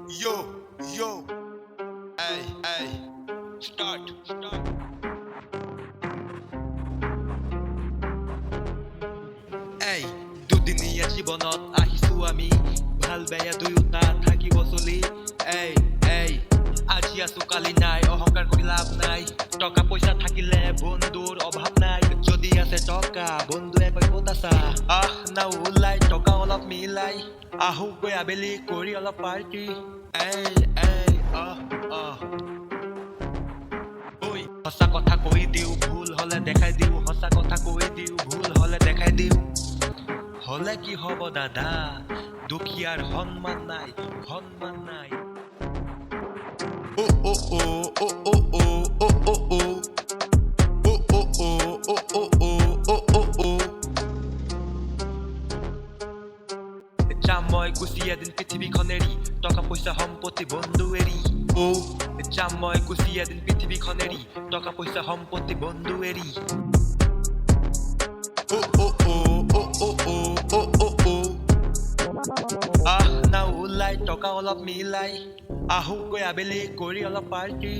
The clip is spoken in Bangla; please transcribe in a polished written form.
Yo, yo, hey, start. এই দুদিনীয়া জীৱনত আহিছো আমি ভাল বেয়া দুয়োটা থাকিব চলি এই এই আজি আছো কালি নাই অহংকাৰ কৰি লাভ নাই টকা পইচা থাকিলে বন্ধুৰ অভাৱ নাই যদি আছে টকা বন্ধুৱে কয় ক'ত আছা না ওলাই টকা অলপ মিলাই আহোগৈ আবেলি কৰি অলপ পাৰ্টি এই এই ঐ সঁচা কথা কৈ দিওঁ ভুল হলে দেখাই দিওঁ সঁচা কথা কৈ দিওঁ ভুল হলে দেখাই দিওঁ হলে কি হব দাদা দুখীয়াৰ সন্মান নাই সন্মান নাই ও ও ও ও ও ও ও ও ও ও ও ও ও ও ও ও যাম মই গুচি এদিন পৃথিৱীখন এৰি টকা পইচা সম্পত্তি বন্ধু এৰি যাম মই গুচি এদিন পৃথিৱীখন এৰি টকা পইচা সম্পত্তি বন্ধু এৰি না ওলাই টকা অলপ মিলাই আহোগৈ আবেলি কৰি অলপ পাৰ্টি